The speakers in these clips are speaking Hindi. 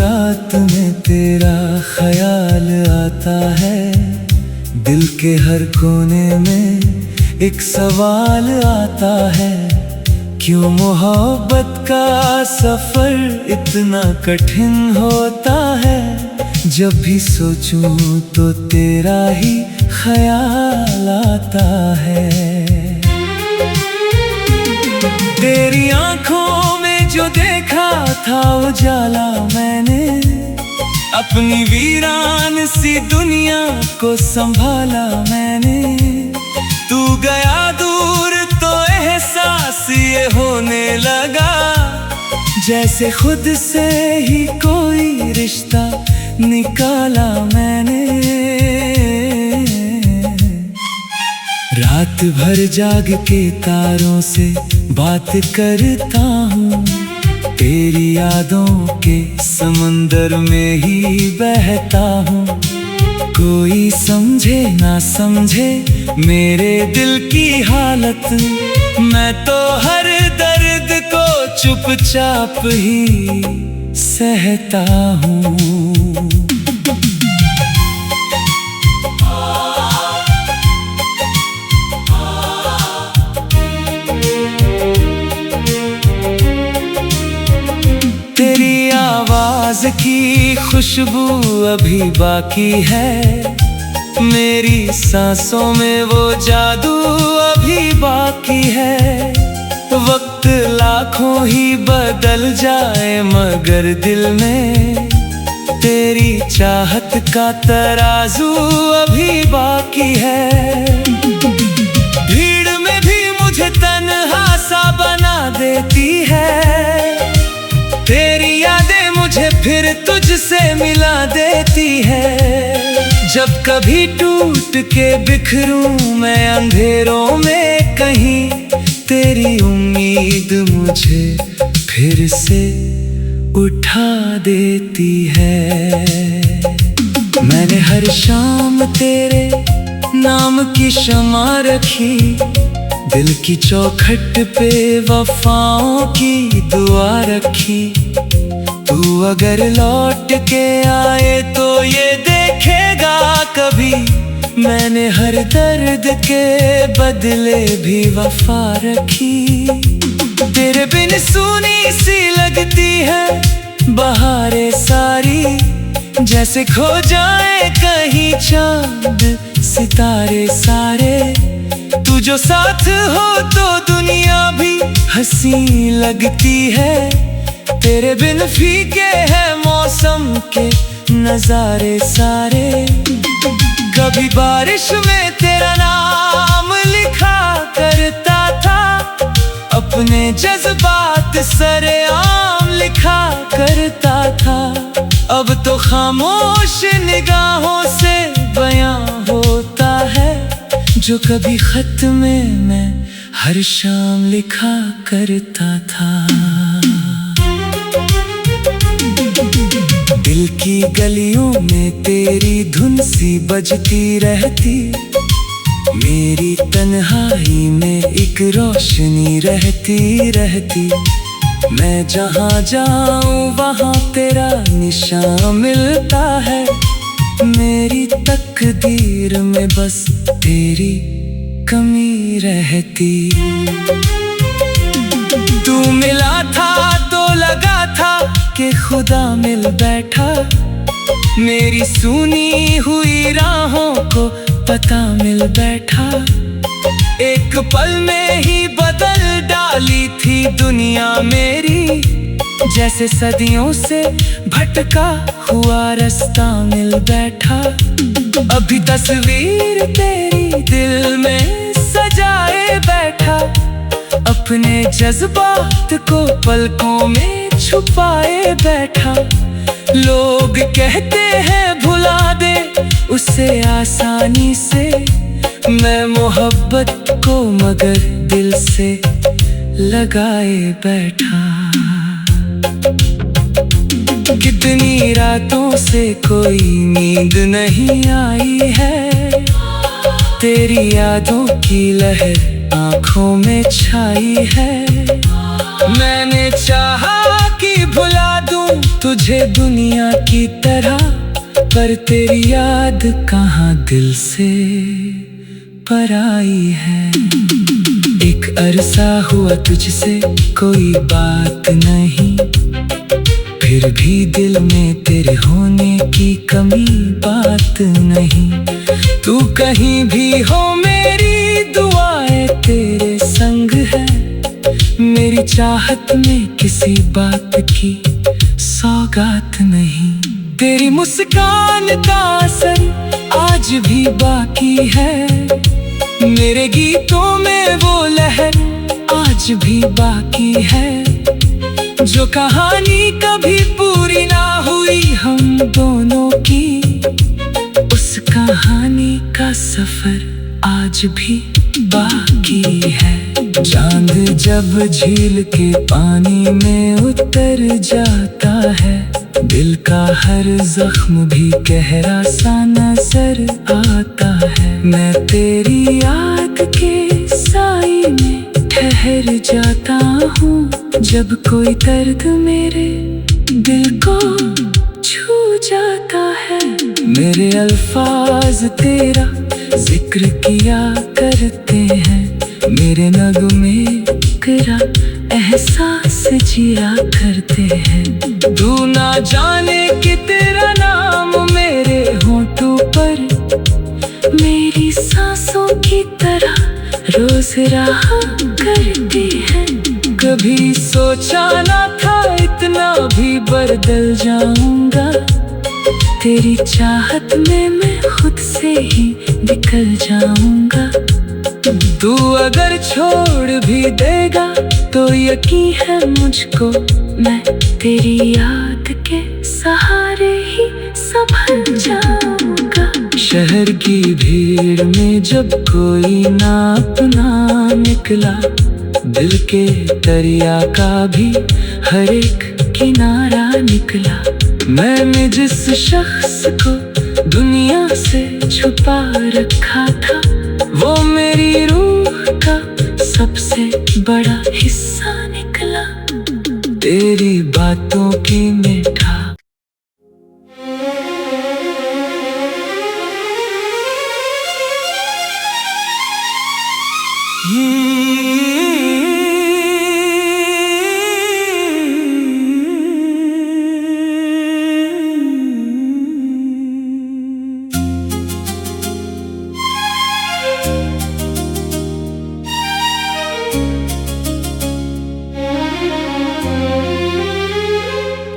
रात में तेरा ख्याल आता है, दिल के हर कोने में एक सवाल आता है, क्यों मोहब्बत का सफर इतना कठिन होता है। जब भी सोचूं तो तेरा ही ख्याल आता है। तेरी आंखों में जो देखा था उजाला मैंने, अपनी वीरान सी दुनिया को संभाला मैंने। तू गया दूर तो एहसास ये होने लगा, जैसे खुद से ही कोई रिश्ता निकाला मैंने। रात भर जाग के तारों से बात करता हूँ, तेरी यादों के समंदर में ही बहता हूँ। कोई समझे ना समझे मेरे दिल की हालत, मैं तो हर दर्द को चुपचाप ही सहता हूँ। तेरी आवाज की खुशबू अभी बाकी है, मेरी सांसों में वो जादू अभी बाकी है। वक्त लाखों ही बदल जाए मगर दिल में तेरी चाहत का तराजू अभी बाकी है। भीड़ में भी मुझे तन्हा सा बना देती है, तेरी यादें मुझे फिर तुझसे मिला देती है। जब कभी टूट के बिखरूं मैं अंधेरों में कहीं, तेरी उम्मीद मुझे फिर से उठा देती है। मैंने हर शाम तेरे नाम की शम्मा रखी, दिल की चौखट पे वफाओं की दुआ रखी। तू अगर लौट के आए तो ये देखेगा कभी, मैंने हर दर्द के बदले भी वफा रखी। तेरे बिन सूनी सी लगती है बहारें सारी, जैसे खो जाए कहीं चांद सितारे सारे। तू जो साथ हो तो दुनिया भी हंसी लगती है, तेरे बिन फीके है मौसम के नजारे सारे। कभी बारिश में तेरा नाम लिखा करता था, अपने जज्बात सरेआम लिखा करता था। अब तो खामोश निगाहों से बयां होता है, जो कभी खत में मैं हर शाम लिखा करता था। दिल की गलियों में तेरी धुन सी बजती रहती, मेरी तन्हाई में एक रोशनी रहती रहती। मैं जहाँ जाऊँ वहाँ तेरा निशान मिलता है, मेरी तकदीर में बस तेरी कमी रहती। तू मिला था तो लगा था कि खुदा मिल बैठा, मेरी सुनी हुई राहों को पता मिल बैठा। एक पल में ही बदल डाली थी दुनिया मेरी, जैसे सदियों से भटका हुआ रास्ता मिल बैठा। अभी तस्वीर तेरी दिल में सजाए बैठा, अपने जज्बात को पलकों में छुपाए बैठा। लोग कहते हैं भुला दे उसे आसानी से, मैं मोहब्बत को मगर दिल से लगाए बैठा। कितनी रातों से कोई नींद नहीं आई है, तेरी यादों की लहर आँखों में छाई है। मैंने चाहा कि भुला दूं तुझे दुनिया की तरह, पर तेरी याद कहाँ दिल से पराई है। एक अरसा हुआ तुझसे कोई बात नहीं, फिर भी दिल में तेरे होने की कमी बात नहीं। तू कहीं भी हो मेरी दुआएं तेरे संग है, मेरी चाहत में किसी बात की सौगात नहीं। तेरी मुस्कान का असर आज भी बाकी है, मेरे गीतों में वो लहर आज भी बाकी है। जो कहानी कभी पूरी ना हुई हम दोनों की, उस कहानी का सफर आज भी बाकी है। चांद जब झील के पानी में उतर जाता है, दिल का हर जख्म भी गहरा सा नजर आता है। मैं तेरी याद के साई में ठहर जाता हूँ, जब कोई दर्द मेरे दिल को छू जाता है। मेरे अल्फाज तेरा जिक्र किया करते हैं, मेरे नगमे तेरा एहसास जिया करते हैं। तू ना जाने कि तेरा नाम मेरे होठों पर मेरी सांसों की तरह रोज रहा करती है। कभी सोचा ना था इतना भी बदल जाऊंगा, तेरी चाहत में मैं खुद से ही निकल जाऊंगा। तू अगर छोड़ भी देगा तो यकीन है मुझको, मैं तेरी याद के सहारे ही संभल जाऊंगा। शहर की भीड़ में जब कोई ना अपना निकला, दिल के दरिया का भी हर एक किनारा निकला। मैंने जिस शख्स को दुनिया से छुपा रखा था, वो मेरी रूह का सबसे बड़ा हिस्सा निकला। तेरी बातों की मिठास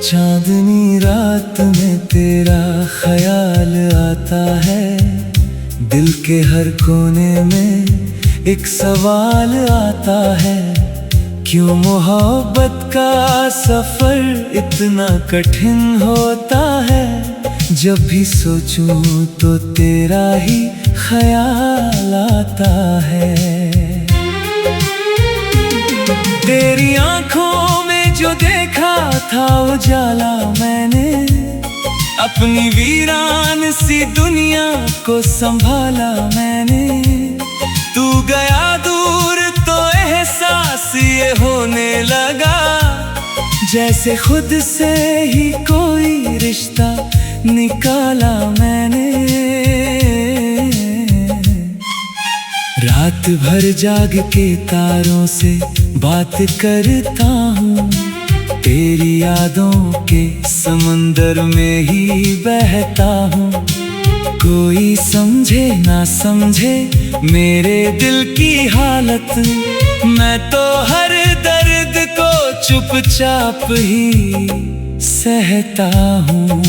चांदनी रात में तेरा ख्याल आता है, दिल के हर कोने में एक सवाल आता है। क्यों मोहब्बत का सफर इतना कठिन होता है, जब भी सोचूं तो तेरा ही ख्याल आता है। तेरी आंखों में जो देखा था उजाला मैंने, अपनी वीरान सी दुनिया को संभाला मैंने। तू गया दूर तो एहसास ये होने लगा, जैसे खुद से ही कोई रिश्ता निकाला मैंने। रात भर जाग के तारों से बात करता हूँ, तेरी यादों के समंदर में ही बहता हूँ। कोई समझे ना समझे मेरे दिल की हालत, मैं तो हर दर्द को चुपचाप ही सहता हूँ।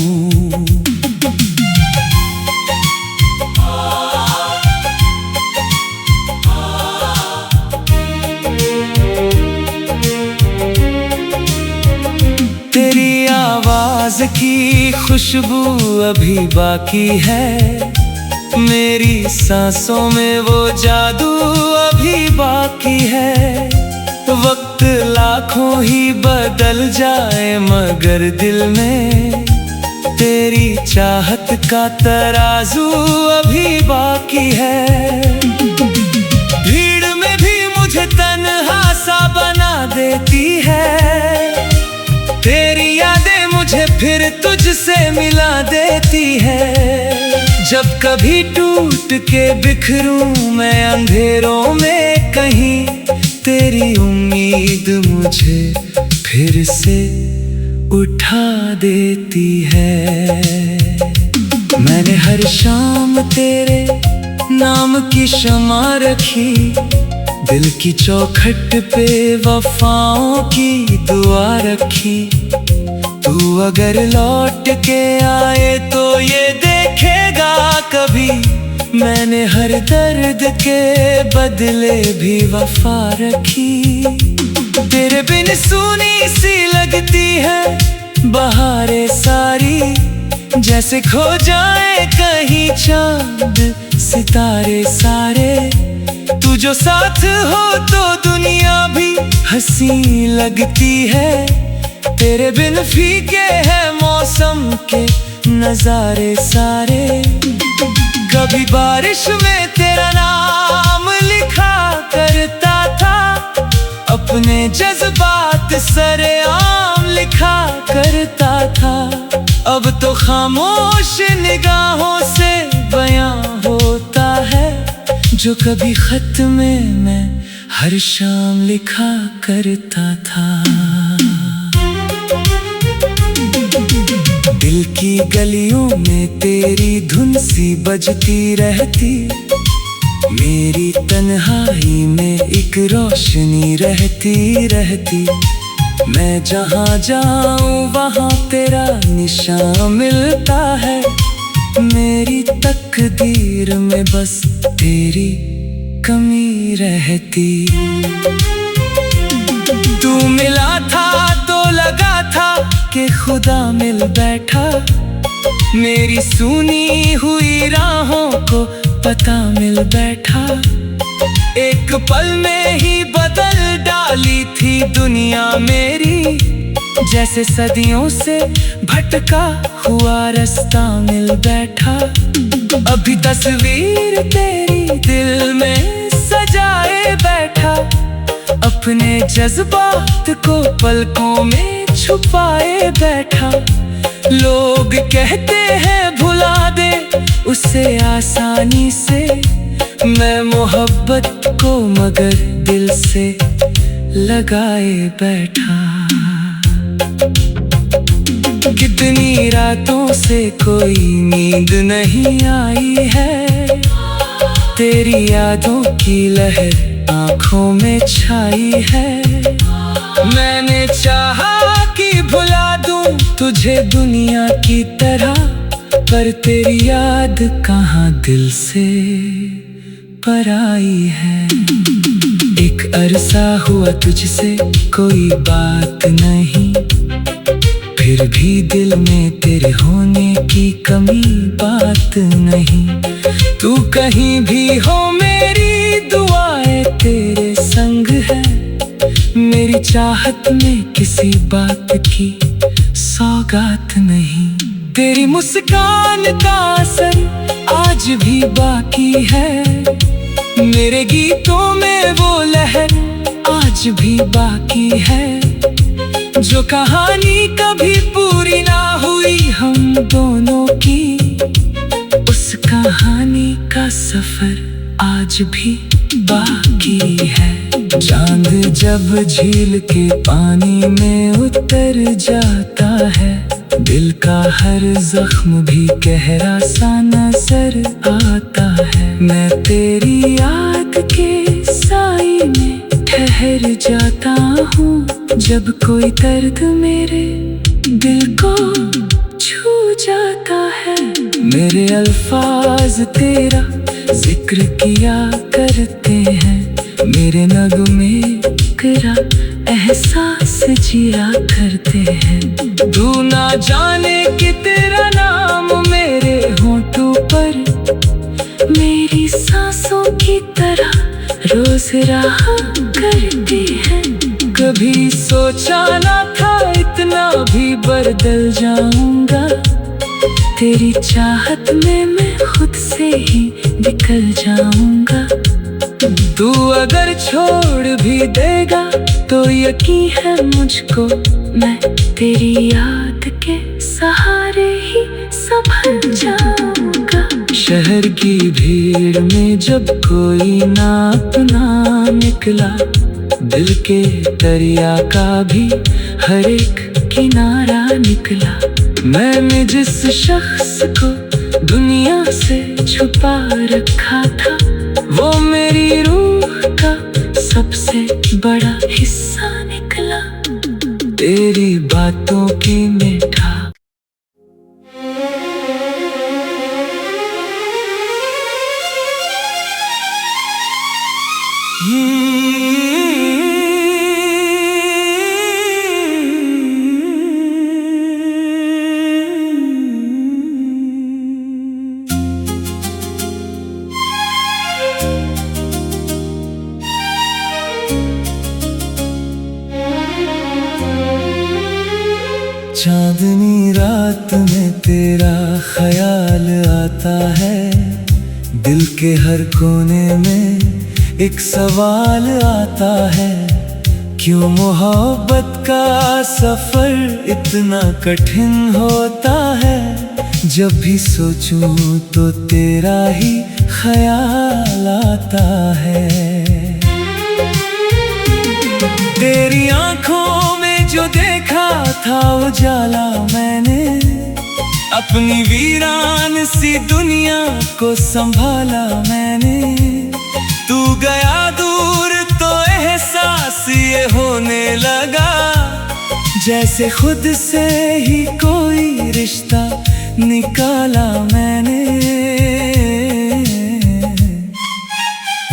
तेरी आवाज की खुशबू अभी बाकी है, मेरी सांसों में वो जादू अभी बाकी है। वक्त लाखों ही बदल जाए मगर दिल में तेरी चाहत का तराजू अभी बाकी है। भीड़ में भी मुझे तन्हा सा बना देती है, तेरी यादें मुझे मुझे फिर तुझसे मिला देती है। जब कभी टूट के बिखरूं मैं अंधेरों में कहीं, तेरी उम्मीद मुझे फिर से उठा देती है। मैंने हर शाम तेरे नाम की शमा रखी, दिल की चौखट पे वफाओं की दुआ रखी। तू अगर लौट के आए तो ये देखेगा कभी, मैंने हर दर्द के बदले भी वफा रखी। तेरे बिन सूनी सी लगती है बहारें सारी, जैसे खो जाए कहीं चांद सितारे सारे। तू जो साथ हो तो दुनिया भी हंसी लगती है। तेरे बिन फीके है मौसम के नजारे सारे। कभी बारिश में तेरा नाम लिखा करता था, अपने जज्बात सरेआम लिखा करता था। अब तो खामोश निगाहों से बयां होता है, जो कभी खत में मैं हर शाम लिखा करता था। दिल की गलियों में तेरी धुन सी बजती रहती, मेरी तन्हाई में एक रोशनी रहती रहती। मैं जहाँ जाऊँ वहाँ तेरा निशान मिलता है, मेरी तकदीर में बस तेरी कमी रहती। तू मिला था तो लगा था कि खुदा मिल बैठा, मेरी सुनी हुई राहों को पता मिल बैठा। एक पल में ही बदल डाली थी दुनिया मेरी, जैसे सदियों से भटका हुआ रास्ता मिल बैठा। अभी तस्वीर तेरी दिल में सजाए बैठा, अपने जज्बात को पलकों में छुपाए बैठा। लोग कहते हैं भुला दे उसे आसानी से, मैं मोहब्बत को मगर दिल से लगाए बैठा। कितनी रातों से कोई नींद नहीं आई है, तेरी यादों की लहर आँखों में छाई है। मैंने चाहा कि भुला दूं तुझे दुनिया की तरह, पर तेरी याद कहाँ दिल से पराई है। एक अरसा हुआ तुझसे कोई बात नहीं, फिर भी दिल में तेरे होने की कमी बात नहीं। तू कहीं भी हो मेरी दुआएं तेरे संग है, मेरी चाहत में किसी बात की सौगात नहीं। तेरी मुस्कान का असर आज भी बाकी है, मेरे गीतों में वो लहर आज भी बाकी है। जो कहानी कभी पूरी ना हुई हम दोनों की, उस कहानी का सफर आज भी बाकी है। चांद जब झील के पानी में उतर जाता है, दिल का हर जख्म भी गहरा सा नजर आता है। मैं तेरी याद के साई में ठहर जाता हूँ, जब कोई दर्द मेरे दिल को छू जाता है। मेरे अल्फाज तेरा जिक्र किया करते हैं, मेरे नगमे तेरा एहसास जिया करते हैं। तू ना जाने कि तेरा नाम मेरे होठों पर मेरी सांसों की तरह रोज रहा करती है। कभी सोचा ना था इतना भी बदल जाऊंगा, तेरी चाहत में मैं खुद से ही निकल जाऊंगा। तू अगर छोड़ भी देगा तो यकीन है मुझको, मैं तेरी याद के सहारे ही संभल जाऊंगा। शहर की भीड़ में जब कोई ना अपना निकला, दिल के दरिया का भी हर एक किनारा निकला। मैंने जिस शख्स को दुनिया से छुपा रखा था, वो मेरी रूह का सबसे बड़ा हिस्सा निकला। तेरी बातों की मिठास चांदनी रात में तेरा ख्याल आता है, दिल के हर कोने में एक सवाल आता है। क्यों मोहब्बत का सफर इतना कठिन होता है? जब भी सोचूं तो तेरा ही ख्याल आता है। तेरी आंखों में जो देखा था उजाला मैंने, अपनी वीरान सी दुनिया को संभाला मैंने। तू गया दूर तो एहसास ये होने लगा, जैसे खुद से ही कोई रिश्ता निकाला मैंने।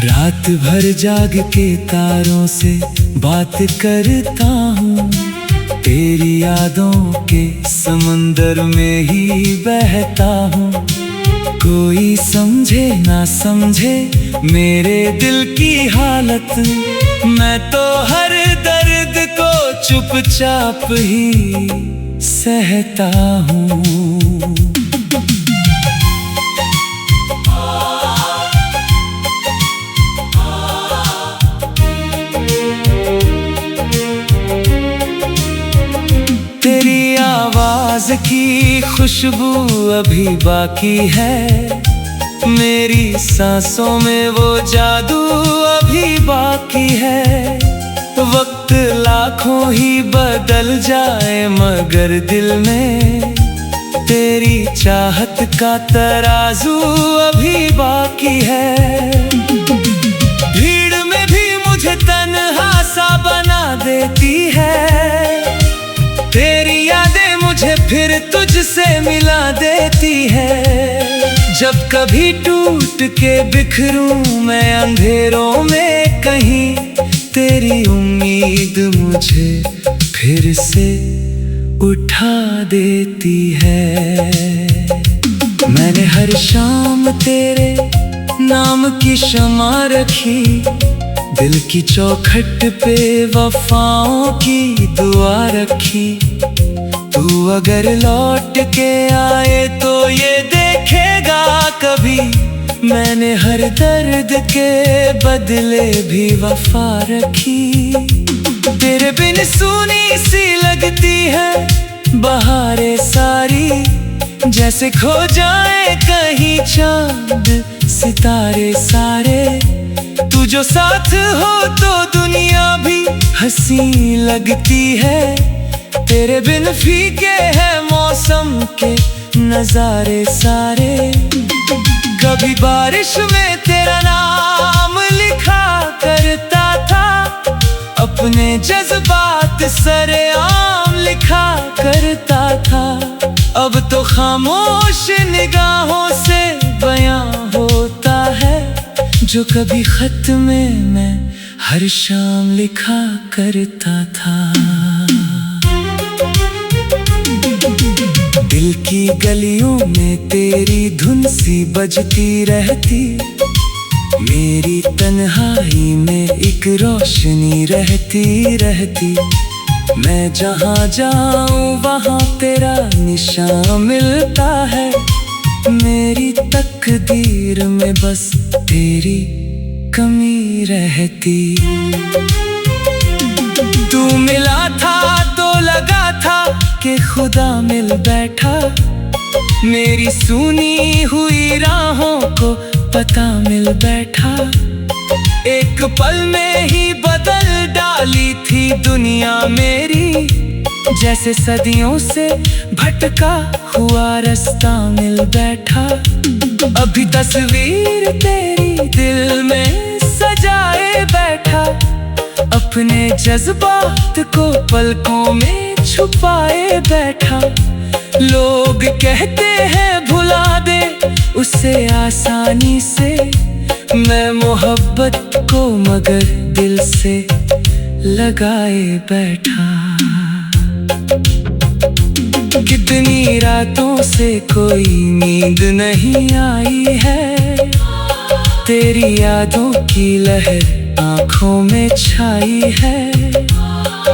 रात भर जाग के तारों से बात करता हूँ, तेरी यादों के समंदर में ही बहता हूँ। कोई समझे ना समझे मेरे दिल की हालत, मैं तो हर दर्द को चुपचाप ही सहता हूँ। तेरी आवाज की खुशबू अभी बाकी है, मेरी सांसों में वो जादू अभी बाकी है। वक्त लाखों ही बदल जाए मगर दिल में तेरी चाहत का तराजू अभी बाकी है। भीड़ में भी मुझे तन्हा सा बना देती है, तेरी यादें मुझे फिर तुझसे मिला देती है। जब कभी टूट के बिखरूं मैं अंधेरों में कहीं, तेरी उम्मीद मुझे फिर से उठा देती है। मैंने हर शाम तेरे नाम की शमा रखी, दिल की चौखट पे वफाओं की दुआ रखी। तू अगर लौट के आए तो ये देखेगा कभी, मैंने हर दर्द के बदले भी वफा रखी। तेरे बिन सूनी सी लगती है बहारें सारी, जैसे खो जाए कहीं चांद सितारे सारे। तू जो साथ हो तो दुनिया भी हंसी लगती है, तेरे बिन फीके है मौसम के नजारे सारे। कभी बारिश में तेरा नाम लिखा करता था, अपने जज्बात सरेआम लिखा करता था। अब तो खामोश निगाहों से बयां होता है, जो कभी खत में मैं हर शाम लिखा करता था। दिल की गलियों में तेरी धुन सी बजती रहती, मेरी तन्हाई में एक रोशनी रहती रहती। मैं जहाँ जाऊँ वहाँ तेरा निशान मिलता है, मेरी तकदीर में बस तेरी कमी रहती। तू मिला था तो लगा था के खुदा मिल बैठा, मेरी सुनी हुई राहों को पता मिल बैठा। एक पल में ही बदल डाली थी दुनिया मेरी, जैसे सदियों से भटका हुआ रास्ता मिल बैठा। अभी तस्वीर तेरी दिल में सजाए बैठा, अपने जज्बात को पलकों में छुपाए बैठा। लोग कहते हैं भुला दे उसे आसानी से, मैं मोहब्बत को मगर दिल से लगाए बैठा। कितनी रातों से कोई नींद नहीं आई है, तेरी यादों की लहर आँखों में छाई है।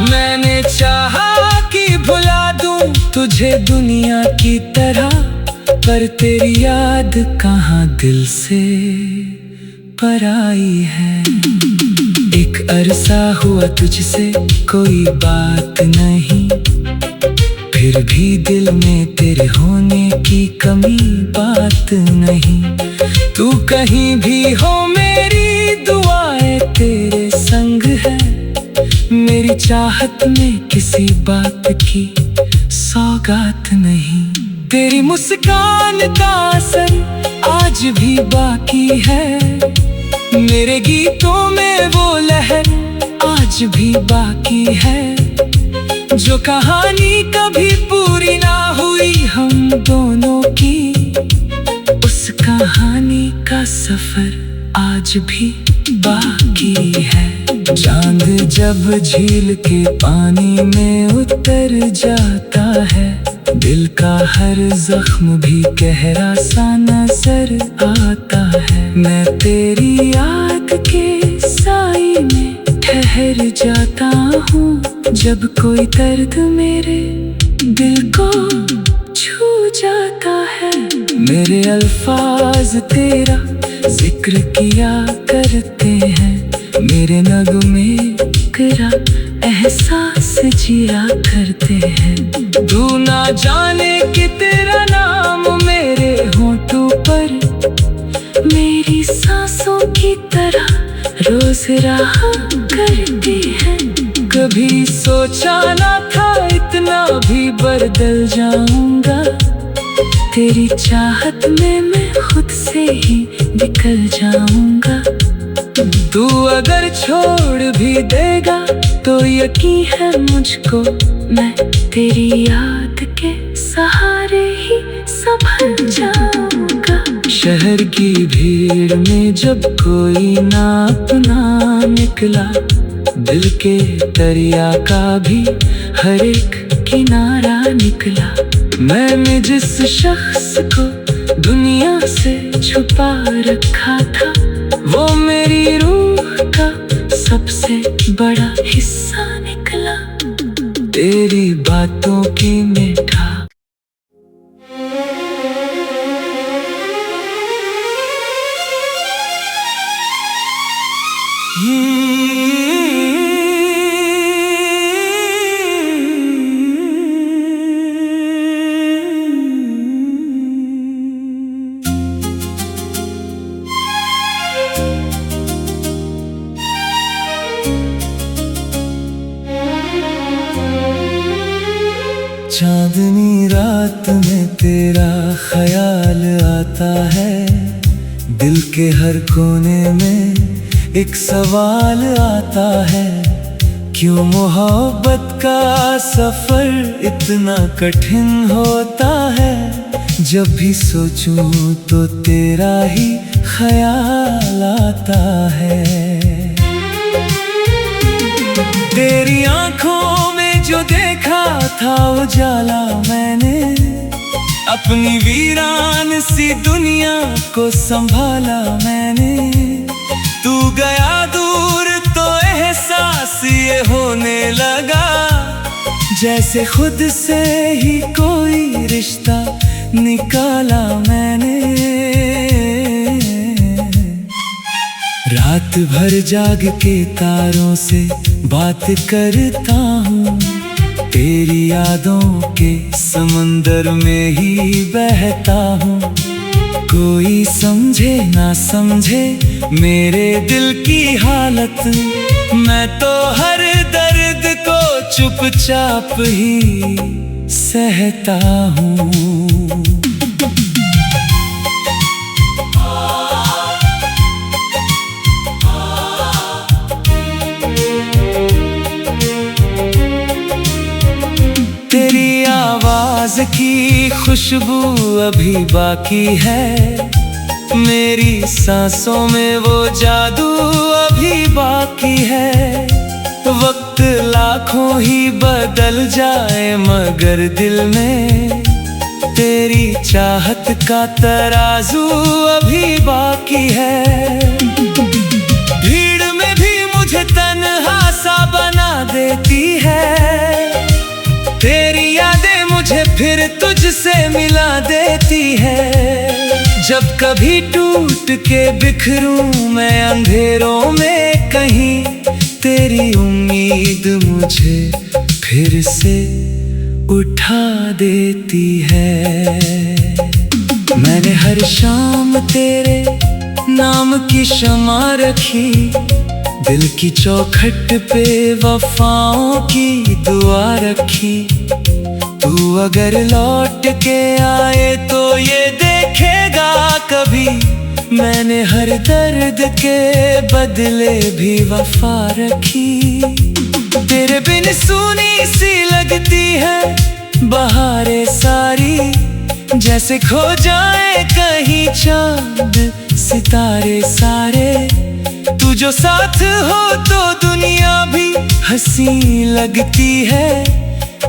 मैंने चाहा कि भुला दूं तुझे दुनिया की तरह, पर तेरी याद कहाँ दिल से पराई है। एक अरसा हुआ तुझसे कोई बात नहीं, फिर भी दिल में तेरे होने की कमी बात नहीं। तू कहीं भी हो मेरी दुआएं तेरे संग है, मेरी चाहत में किसी बात की सौगात नहीं। तेरी मुस्कान का असर आज भी बाकी है, मेरे गीतों में वो लहर आज भी बाकी है। जो कहानी कभी पूरी ना हुई हम दोनों की, उस कहानी का सफर आज भी बाकी है। चांद जब झील के पानी में उतर जाता है, दिल का हर जख्म भी गहरा सा नजर आता है। मैं तेरी याद के साई में ठहर जाता हूँ, जब कोई दर्द मेरे दिल को छू जाता है। मेरे अल्फाज तेरा जिक्र किया करते हैं, मेरे नगमे तेरा एहसास जिया करते हैं। तू ना जाने कि तेरा नाम मेरे होठों पर मेरी सांसों की तरह रोज रहा करती है। कभी सोचा ना था इतना भी बदल जाऊंगा, तेरी चाहत में मैं खुद से ही निकल जाऊंगा। तू अगर छोड़ भी देगा तो यकीन है मुझको, मैं तेरी याद के सहारे ही संभल जाऊंगा। शहर की भीड़ में जब कोई ना अपना निकला, दिल के दरिया का भी हर एक किनारा निकला। मैंने जिस शख्स को दुनिया से छुपा रखा था, वो मेरी रूह का सबसे बड़ा हिस्सा निकला। तेरी बातों की मीठा चांदनी रात में तेरा ख्याल आता है, दिल के हर कोने में एक सवाल आता है। क्यों मोहब्बत का सफर इतना कठिन होता है, जब भी सोचूं तो तेरा ही ख्याल आता है। तेरी आंखों में जो देखा था उजाला मैंने, अपनी वीरान सी दुनिया को संभाला मैंने। तू गया दूर तो एहसास ये होने लगा, जैसे खुद से ही कोई रिश्ता निकाला मैंने। रात भर जाग के तारों से बात करता हूँ, तेरी यादों के समंदर में ही बहता हूँ। कोई समझे ना समझे मेरे दिल की हालत, मैं तो हर दर्द को चुपचाप ही सहता हूँ। तेरी आवाज की खुशबू अभी बाकी है, मेरी सांसों में वो जादू अभी बाकी है। वक्त लाखों ही बदल जाए मगर दिल में तेरी चाहत का तराजू अभी बाकी है। भीड़ में भी मुझे तन्हा सा बना देती है, तेरी यादें मुझे फिर तुझसे मिला देती है। जब कभी टूट के बिखरूं मैं अंधेरों में कहीं, तेरी उम्मीद मुझे फिर से उठा देती है। मैंने हर शाम तेरे नाम की शम्मा रखी, दिल की चौखट पे वफाओं की दुआ रखी। तू अगर लौट के आए तो ये देखेगा कभी, मैंने हर दर्द के बदले भी वफा रखी। तेरे बिन सूनी सी लगती है बहारें सारी, जैसे खो जाए कहीं चांद सितारे सारे। तू जो साथ हो तो दुनिया भी हंसी लगती है,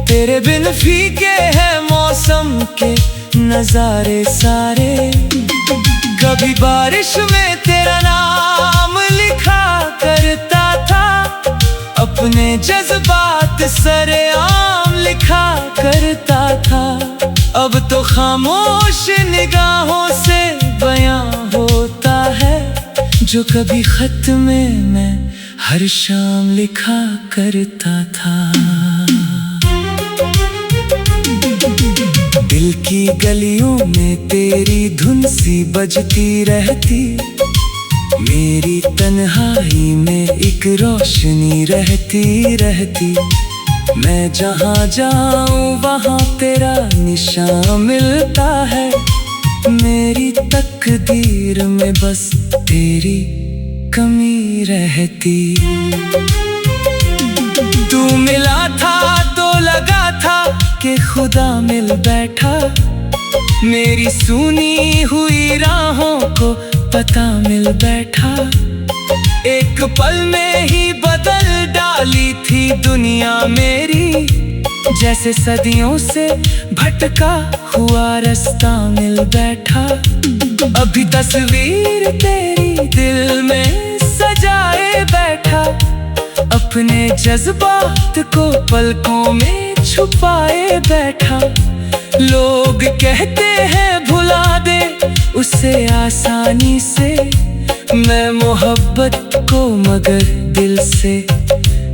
तेरे बिन फीके है मौसम के नजारे सारे। कभी बारिश में तेरा नाम लिखा करता था, अपने जज्बात सरेआम लिखा करता था। अब तो खामोश निगाहों से बयां होता है, जो कभी खत में मैं हर शाम लिखा करता था। दिल की गलियों में तेरी धुन सी बजती रहती, मेरी तन्हाई में एक रोशनी रहती रहती। मैं जहाँ जाऊँ वहाँ तेरा निशान मिलता है, मेरी तकदीर में बस तेरी कमी रहती। तू मिला था तो लगा था कि खुदा मिल बैठा, मेरी सुनी हुई राहों को पता मिल बैठा। एक पल में ही बदल डाली थी दुनिया मेरी, जैसे सदियों से भटका हुआ रास्ता मिल बैठा। अभी तस्वीर तेरी दिल में सजाए बैठा, अपने जज्बात को पलकों में छुपाए बैठा। लोग कहते हैं भुला दे उसे आसानी से, मैं मोहब्बत को मगर दिल से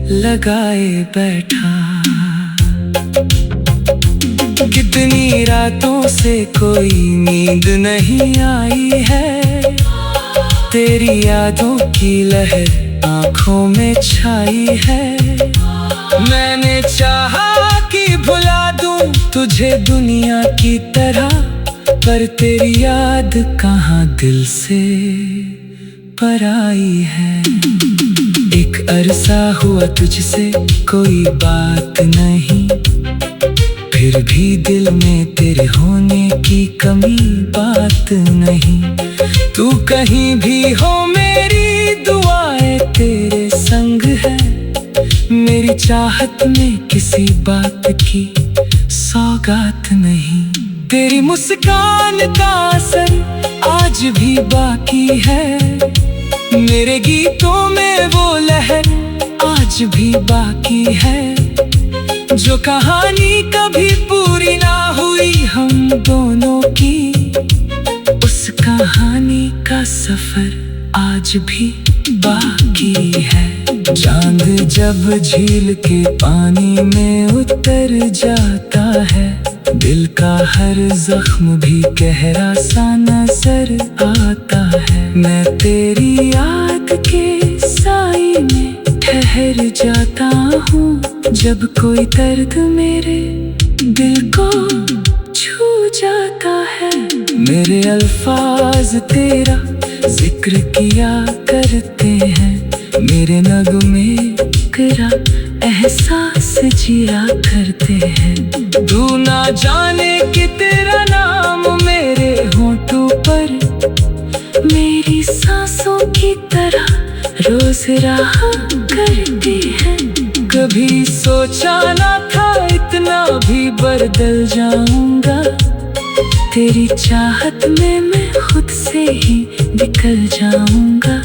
लगाए बैठा। कितनी रातों से कोई नींद नहीं आई है, तेरी यादों की लहर आँखों में छाई है। मैंने चाहा कि भुला दूं तुझे दुनिया की तरह, पर तेरी याद कहाँ दिल से पराई है। एक अरसा हुआ तुझसे कोई बात नहीं, फिर भी दिल में तेरे होने की कमी बात नहीं। तू कहीं भी हो मेरी दुआएं तेरे संग है, मेरी चाहत में किसी बात की सौगात नहीं। तेरी मुस्कान का असर आज भी बाकी है, मेरे गीतों में वो लहर आज भी बाकी है। जो कहानी कभी पूरी ना हुई हम दोनों की, उस कहानी का सफर आज भी बाकी है। चांद जब झील के पानी में उतर जाता है, दिल का हर जख्म भी गहरा सा नजर आता है। मैं तेरी याद के साई में ठहर जाता हूँ, जब कोई दर्द मेरे दिल को छू जाता है। मेरे अल्फाज तेरा जिक्र किया करते हैं, मेरे नगमे तेरा एहसास जिया करते हैं। तू ना जाने कि तेरा नाम मेरे होठों पर मेरी सांसों की तरह रोज रहा करती है। कभी सोचा ना था इतना भी बदल जाऊंगा, तेरी चाहत में मैं खुद से ही निकल जाऊंगा।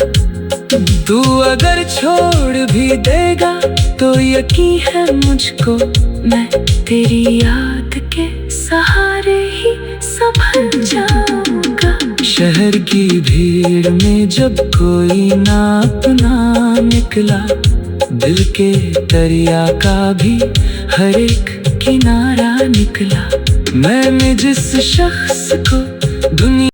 तू अगर छोड़ भी देगा तो यकीन है मुझको, मैं तेरी याद के सहारे ही संभल जाऊंगा। शहर की भीड़ में जब कोई ना अपना निकला, दिल के दरिया का भी हर एक किनारा निकला। मैंने जिस शख्स को दुनिया